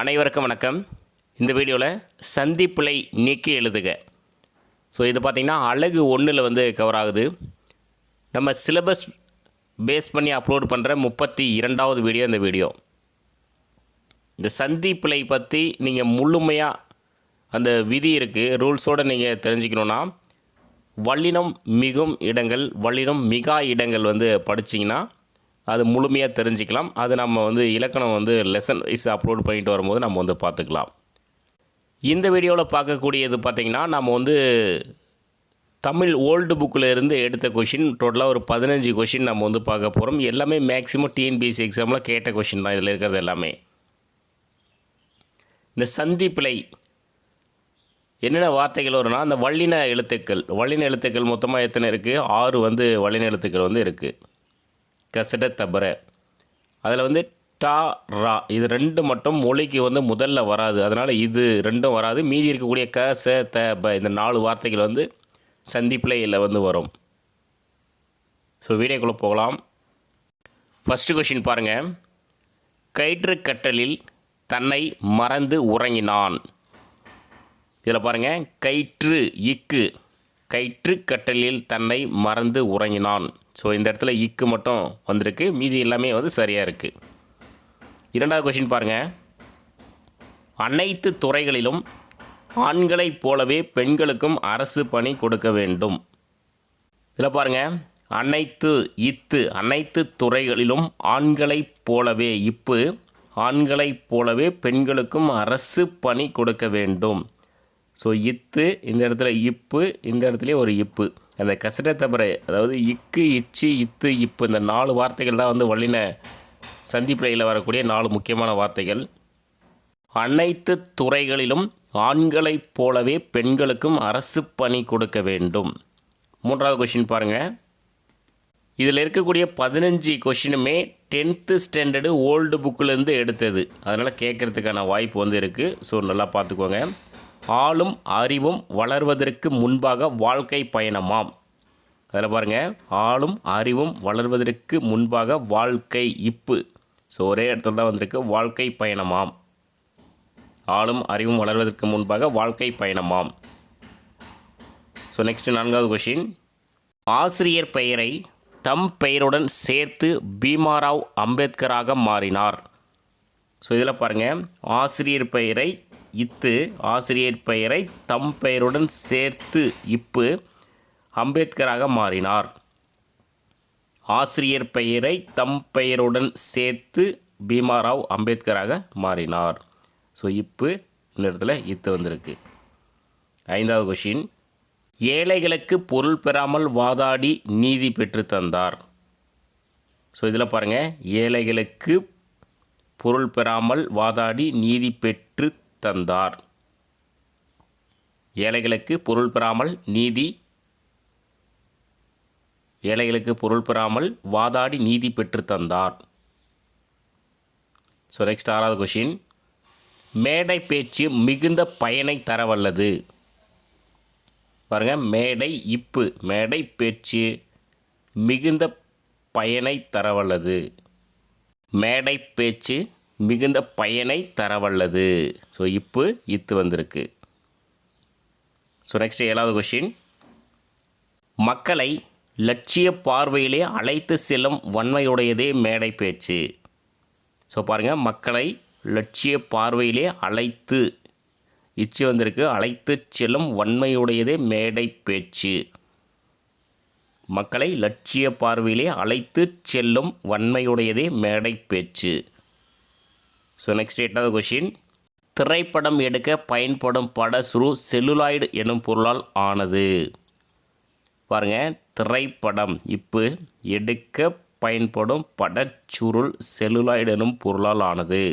அனைவருக்கும் வணக்கம். இந்த வீடியோவில் சந்திப்பிழை நீக்கி எழுதுக. இது பார்த்திங்கன்னா அழகு 1ல் கவர் ஆகுது. நம்ம சிலபஸ் பேஸ் பண்ணி அப்லோட் பண்ணுற 32வது வீடியோ இந்த வீடியோ. இந்த சந்திப்பிழை பற்றி நீங்கள் முழுமையாக அந்த விதி இருக்குது, ரூல்ஸோடு நீங்கள் தெரிஞ்சுக்கணுன்னா வல்லினம் மிகும் இடங்கள், வல்லினம் மிகா இடங்கள் படிச்சிங்கன்னா அது முழுமையாக தெரிஞ்சிக்கலாம். அது நம்ம இலக்கணம் லெசன் வைஸ் அப்லோட் பண்ணிட்டு வரும்போது நம்ம பார்த்துக்கலாம். இந்த வீடியோவில் பார்க்கக்கூடியது பார்த்திங்கன்னா நம்ம தமிழ் ஓல்டு புக்கில் இருந்து எடுத்த கொஷின். டோட்டலாக ஒரு 15 கொஷின் நம்ம பார்க்க போகிறோம். எல்லாமே மேக்ஸிமம் டிஎன்பிஎஸ்சி எக்ஸாமில் கேட்ட கொஷின் தான் இதில் இருக்கிறது எல்லாமே. இந்த சந்திப்பிழை என்னென்ன வார்த்தைகள் வரும்னா, அந்த வல்லின எழுத்துக்கள் மொத்தமாக எத்தனை இருக்குது? 6 வல்லின எழுத்துக்கள் இருக்குது. கசட தபர அதில் டா ரா இது 2 மட்டும் மொழிக்கு முதல்ல வராது. அதனால் இது 2ம் வராது. மீதி இருக்கக்கூடிய க ச த ப இந்த 4 வார்த்தைகள் சந்திப்பிழையில் வரும். வீடியோக்குள்ளே போகலாம். ஃபஸ்ட்டு கொஷின் பாருங்கள். கயிற்று கட்டலில் தன்னை மறந்து உறங்கினான். இதில் பாருங்கள், கயிற்று இக்கு கயிற்று கட்டலில் தன்னை மறந்து உறங்கினான். இந்த இடத்துல இக்கு மட்டும் வந்திருக்கு, மீதி எல்லாமே சரியாக இருக்குது. 2வது கொஷின் பாருங்கள். அனைத்து துறைகளிலும் ஆண்களைப் போலவே பெண்களுக்கும் அரசு பணி கொடுக்க வேண்டும். இதில் பாருங்கள், அனைத்து துறைகளிலும் ஆண்களைப் போலவே ஆண்களைப் போலவே பெண்களுக்கும் அரசு பணி கொடுக்க வேண்டும். இத்து இந்த இடத்துல இப்பு, இந்த இடத்துலையும் ஒரு இப்பு. அந்த கசட தபரை, அதாவது இக்கு இச்சு இத்து இப்பு, இந்த 4 வார்த்தைகள் தான் வல்லின சந்திப்பிழையில் வரக்கூடிய 4 முக்கியமான வார்த்தைகள். அனைத்து துறைகளிலும் ஆண்களைப் போலவே பெண்களுக்கும் அரசு பணி கொடுக்க வேண்டும். 3வது கொஷின் பாருங்கள். இதில் இருக்கக்கூடிய 15 கொஷினுமே 10th ஸ்டாண்டர்டு ஓல்டு புக்கிலேருந்து எடுத்தது. அதனால் கேட்குறதுக்கான வாய்ப்பு இருக்குது. நல்லா பார்த்துக்கோங்க. ஆளும் அறிவும் வளர்வதற்கு முன்பாக வாழ்க்கை பயணமாம். அதில் பாருங்கள், ஆளும் அறிவும் வளர்வதற்கு முன்பாக வாழ்க்கை இப்பு. ஒரே இடத்துல தான் வந்திருக்கு, வாழ்க்கை பயணமாம். ஆளும் அறிவும் வளர்வதற்கு முன்பாக வாழ்க்கை பயணமாம். நெக்ஸ்ட் 4வது கொஷின். ஆசிரியர் பெயரை தம் பெயருடன் சேர்த்து பீமாராவ் அம்பேத்கராக மாறினார். இதில் பாருங்கள், ஆசிரியர் பெயரை இத்து, ஆசிரியர் பெயரை தம் பெயருடன் சேர்த்து இப்பு, அம்பேத்கராக மாறினார். ஆசிரியர் பெயரை தம் பெயருடன் சேர்த்து பீமாராவ் அம்பேத்கராக மாறினார். இப்பு இந்த இடத்துல இத்து வந்திருக்கு. 5வது கொஷின். ஏழைகளுக்கு பொருள் பெறாமல் வாதாடி நீதி பெற்று தந்தார். இதில் பாருங்கள், ஏழைகளுக்கு பொருள் பெறாமல் வாதாடி நீதி பெற்று தந்தார். ஏழைகளுக்கு பொருள் பெறாமல் வாதாடி நீதி பெற்று தந்தார். நெக்ஸ்ட் 6வது கொஷின். மேடை பேச்சு மிகுந்த பயனை தரவல்லது. பாருங்கள், மேடை இப்பு, மேடை பேச்சு மிகுந்த பயனை தரவல்லது. மேடை பேச்சு மிகுந்த பயனை தரவல்லது. இப்பு இத்து வந்திருக்கு. நெக்ஸ்ட் 7வது கொஷின். மக்களை லட்சிய பார்வையிலே அழைத்து செல்லும் வன்மையுடையதே மேடை பேச்சு. பாருங்கள், மக்களை லட்சிய பார்வையிலே அழைத்து இச்சு வந்திருக்கு, அழைத்து செல்லும் வன்மையுடையதே மேடை பேச்சு. மக்களை லட்சிய பார்வையிலே அழைத்து செல்லும் வன்மையுடையதே மேடை பேச்சு. நெக்ஸ்ட் 8வது கொஷின். திரைப்படம் எடுக்க பயன்படும் படசுரு செல்லுலாய்டு எனும் பொருளால் ஆனது. பாருங்கள், திரைப்படம் இப்பு, எடுக்க பயன்படும் படச்சுருள் செல்லுலாய்டு எனும் பொருளால் ஆனது.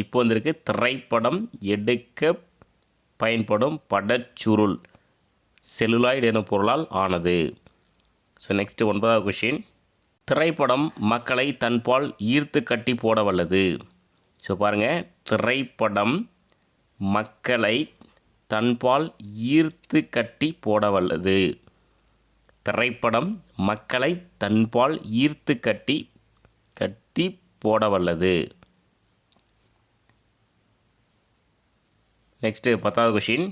இப்போ வந்திருக்கு, திரைப்படம் எடுக்க பயன்படும் படச்சுருள் செல்லுலாய்டு எனும் பொருளால் ஆனது. நெக்ஸ்ட் 9வது கொஷின். திரைப்படம் மக்களை தன்பால் ஈர்த்து கட்டி போட வல்லது. பாருங்கள், திரைப்படம் மக்களை தன்பால் ஈர்த்து கட்டி போட வல்லது. திரைப்படம் மக்களை தன்பால் ஈர்த்து கட்டி போட வல்லது. நெக்ஸ்ட்டு 10வது கொஷின்.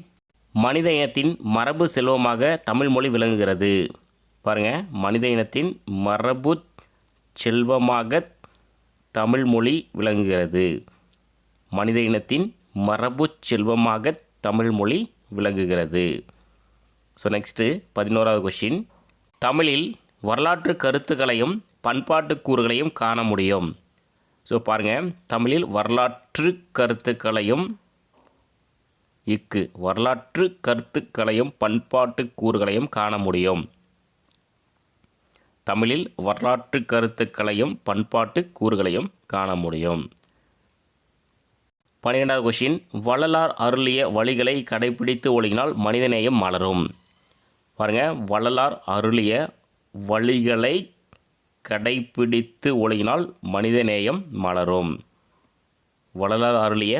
மனித இனத்தின் மரபு செல்வமாக தமிழ் மொழி விளங்குகிறது. பாருங்கள், மனித இனத்தின் மரபு செல்வமாக தமிழ் மொழி விளங்குகிறது. மனித இனத்தின் மரபு செல்வமாக தமிழ் மொழி விளங்குகிறது. ஸோ நெக்ஸ்ட்டு 11வது கொஷின். தமிழில் வரலாற்று கருத்துக்களையும் பண்பாட்டு கூறுகளையும் காண முடியும். ஸோ பாருங்கள், தமிழில் வரலாற்று கருத்துக்களையும் வரலாற்று கருத்துக்களையும் பண்பாட்டு கூறுகளையும் காண முடியும். தமிழில் வரலாற்று கருத்துக்களையும் பண்பாட்டு கூறுகளையும் காண முடியும். 12வது கொஷின். வள்ளலார் அருளிய வழிகளை கடைப்பிடித்து ஒழுகினால் மனிதநேயம் மலரும். பாருங்கள், வள்ளலார் அருளிய வழிகளை கடைப்பிடித்து ஒழுகினால் மனிதநேயம் மலரும். வள்ளலார் அருளிய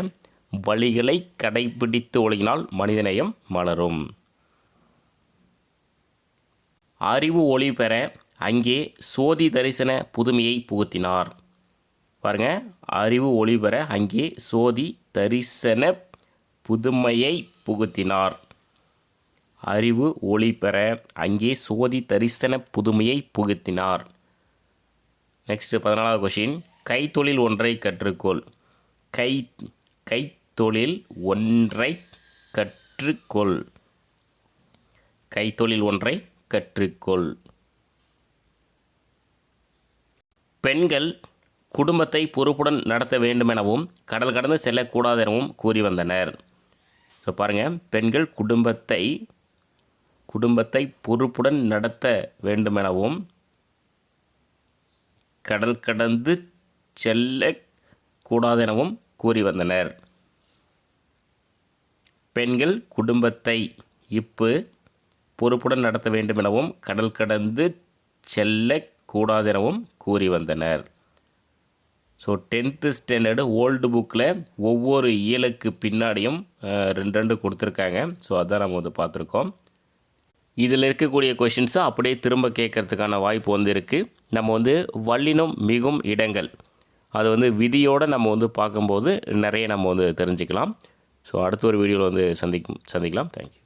வழிகளை கடைப்பிடித்து ஒழுகினால் மனிதநேயம் மலரும். அறிவு ஒளி பெற அங்கே சோதி தரிசன புதுமையை புகுத்தினார். பாருங்கள், அறிவு ஒளி பெற அங்கே சோதி தரிசன புதுமையை புகுத்தினார். அறிவு ஒளி பெற அங்கே சோதி தரிசன புதுமையை புகுத்தினார். Next 14வது question. கைத்தொழில் ஒன்றை கற்றுக்கொள். கைத்தொழில் ஒன்றை கற்றுக்கொள். கைத்தொழில் ஒன்றை கற்றுக்கொள். பெண்கள் குடும்பத்தை பொறுப்புடன் நடத்த வேண்டுமெனவும் கடல் கடந்து செல்லக்கூடாது எனவும் கூறி வந்தனர். ஸோ பாருங்கள், பெண்கள் குடும்பத்தை பொறுப்புடன் நடத்த வேண்டுமெனவும் கடல் கடந்து செல்லக்கூடாதெனவும் கூறி வந்தனர். பெண்கள் குடும்பத்தை பொறுப்புடன் நடத்த வேண்டுமெனவும் கடல் கடந்து செல்லக்கூடாதெனவும் கூறி வந்தனர். ஸோ 10th ஸ்டாண்டர்டு ஓல்டு புக்கில் ஒவ்வொரு இயலுக்கு பின்னாடியும் 2 கொடுத்துருக்காங்க. ஸோ அதான் நம்ம வந்து பார்த்துருக்கோம். இதில் இருக்கக்கூடிய கொஷின்ஸை அப்படியே திரும்ப கேட்கறதுக்கான வாய்ப்பு வந்து இருக்குது. நம்ம வந்து வல்லினம் மிகும் இடங்கள் அது வந்து விதியோடு நம்ம வந்து பார்க்கும்போது நிறைய நம்ம வந்து தெரிஞ்சுக்கலாம். ஸோ அடுத்த ஒரு வீடியோவில் வந்து சந்திக்கலாம். தேங்க்யூ.